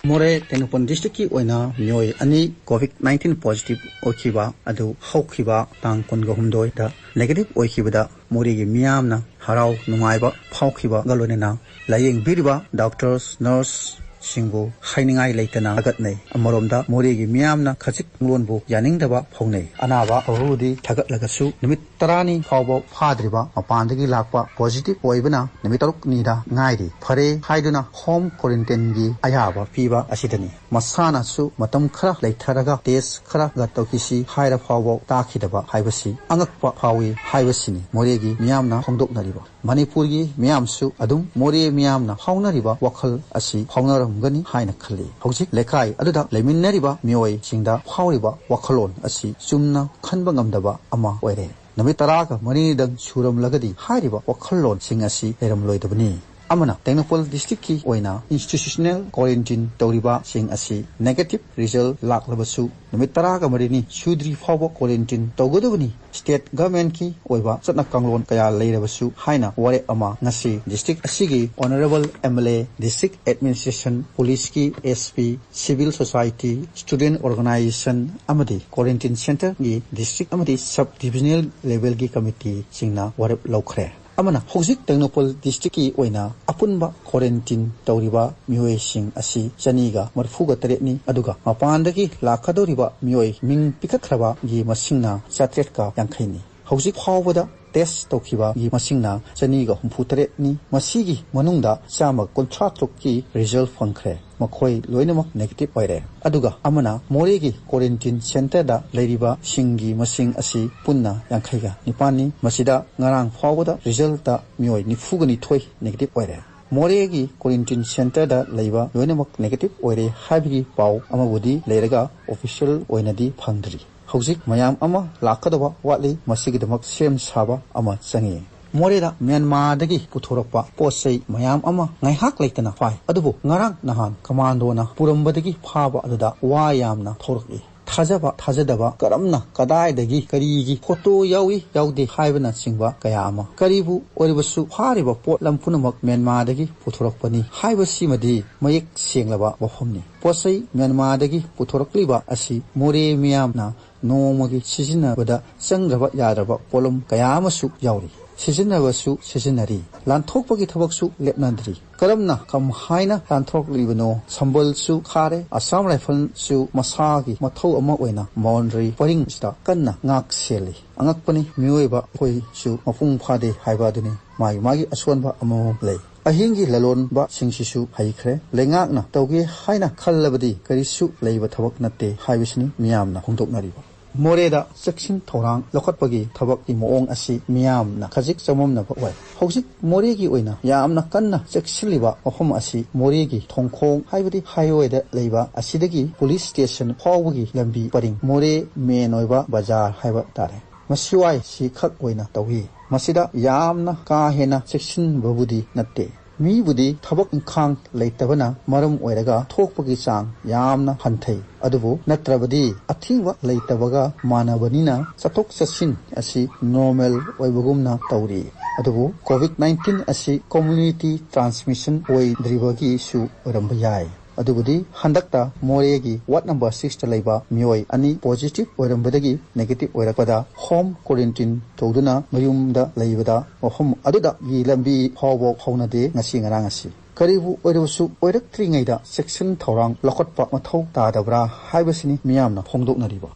मोरे तेनुपन district की ओइना मियोय अनि कोविड-19 positive ओखिबा अदु हौखिबा तांग कुनगहुमदोय दा नेगेटिव ओखिबदा मोरेगी मियामना हराव नुंगाइबा फावखिबा गलोनेना लायेंग बिरिबा डॉक्टर्स नर्स सिंगबो हाइनिंगाइ लेतना अगतनै अमरोमदा मोरेगी मियामना खजिक लोनबो यानिंगदबा फौनै अनाबा अबुदी थगतलगसु निमित 10 फावबो फाद्रिबा मपानदगी लाकपा पॉजिटिव ओइबना निमित 6 नीदा ngairi फरे हाइदुना होम क्वारंटाइन गी अयाबा पीबा असिदनी मसानासु मतम खरा लेथरगा टेस्ट खरा गतौकिसी हाइरा फावबो ताखिदबा हाइबसी अंगकपा फावी हाइबसीनी मोरेगी मियामना होंदोकनरिबा मणिपुरगी मियामसु अदुम मोरे मियामना फावनरिबा वखल असि फावनरमगनी हाइना खल्ली हौजिक लेखाइ अदुदा लेमिन्नरिबा मियोय सिंगदा फावरिबा वखलोन असि चुमना खनबा ngamdaba अमा ओइरे नमित 10 का मनीदंग सुरमलगदी हाइरिबा वखलोन सिंग असि लेरमलोइदबनी अमना टेक्नोपोल डिस्ट्रिक्ट की ओइना इंस्टीट्यूशनल क्वारंटाइन तौरिबा सिंग असि नेगेटिव रिजल्ट लाक्लबसु नमित 10 का मरिनी सुद्री फावबो क्वारंटाइन तौगदबनी स्टेट गवर्नमेंट की ओइबा चतना कांगलोन कया लेरबसु हाइना वरे अमा ngasi डिस्ट्रिक्ट असिगी honourable MLA district administration police की SP civil society student organisation अमदी क्वारंटाइन सेंटर की डिस्ट्रिक्ट अमदी सब डिविजनल लेवल की कमिटी सिंगना वरे लौखरे अमना हौजिक टेक्नोपोल डिस्ट्रिक्ट की ओइना अपुनबा क्वारंटाइन तौरिबा मियोय सिंग असि चनीगा मरफुगा तरेनी अदुगा मपानदगी लाखदोरिबा मियोय मिंग पिकखरबा गी मसिंगना 7 का यांखैनी हौजिक फावबदा टेस्ट तौखिबा गी मसिंगना चनीगा 63 नी मसिगी मनुंगदा चामा 53 की रिजल्ट फंखरे मखोय लोइनमक नेगेटिव ओइरे अदुगा अमना मोरेगी क्वारंटाइन सेंटर दा लेरिबा सिंगी मसिंग असि पुन्ना यांखैगा निपानी मसिदा ngarang फावबदा रिजल्ट दा मियोय निफुगनी थोय नेगेटिव ओइरे मोरेगी क्वारंटाइन सेंटर दा लेबा लोइनमक नेगेटिव ओइरे हाबिगी पाव अमबुदी लेरगा ऑफिशियल ओइनदी फंगद्री हौजिक मयाम अमा लाखदबा वाली मसिगिदमक सेम साबा अमा चंगे मोरेदा म्यांमारदगी पुथोरकपा पोसै मयाम अमा ngaiहak लेतना फाय अदुबो ngarang nahan कमांडोना पुरंबदगी फाबा अदुदा वा यामना थोरकि थाजबा थाजदबा करमना कदायदगी करीगी फोटो यावी याउदे हाइबना सिंगबा कया अमा करीबु ओरिबसु फारिबा पोटलम पुनमक म्यांमारदगी पुथोरकपनी हाइबसीमदी मयेक सेंगलबा वफमनी पोसै म्यांमारदगी पुथोरकलिबा असि मोरे मियामना नोमगी सिजिनबदा चंग्रबा यादरबा पोलम कया अमसु याउरी सिजिनबसु सिजिनरी लानथोकपगी थबकसु लेपनद्री करमना कम हाइना लानथोकलिबनो संबलसु खारे असम राइफलसु मसागी मथौ अमा ओइना बाउंड्री परिंगस्ता कन्ना ngak सेली अंगकपनी मियोयबा कोइसु मपुंग फादे हाइबादुनी मागी मागी असोनबा अमम ले अहिंगी ललोनबा सिंगसिसु हाइखरे लेंगाकना तौगे हाइना खल्लबदी करिसु लेबा थबक नते हाइबिसनी मियामना होंदोकनरिबा मोरेदा सेक्शन थोरांग लखतपगी थबक की मोंग असि मियामना खजिक चममनबा ओइ हौजिक मोरेगी ओइना यामना कन्ना सेक्शनलिबा मफम असि मोरेगी थोंखोंग हाइबदी हाईवेदा लेबा असिदगी पुलिस स्टेशन फावबगी लंबी परिंग मोरे मेन ओइबा बाजार हाइबा तारे मसिवाय सिखक ओइना तौही मसिदा यामना का हेना सेक्शन बबुदी नत्ते मीबुदी थबक इंखांग लेतबना मरम ओइरगा थोकपगी चांग यामना हंथै अदुबु नत्रबदी अथिंगवा लेतबगा मानबनिना चतोक चसिन असि नॉर्मल ओइबगुमना तौरी अदुबु कोविड-19 असि कम्युनिटी ट्रांसमिशन ओइद्रिबगी सु ओरंबयाय अदुबुदी हंदक्ता मोरेगी वार्ड नंबर 6 ता लेबा मियोय अनि पॉजिटिव ओरंबदगी नेगेटिव ओरकपदा होम क्वारंटाइन तौदुना मयुमदा लेबदा मफम अदुदा गी लंबी फावबो फावनदे ngasi ngarang asi करीबु ओइरबसु ओइरक्त्रिङैदा सेक्शन थौरांग लखतपा मथौ तादब्रा हाइबसिनी मियामना फोंदोकनरिबा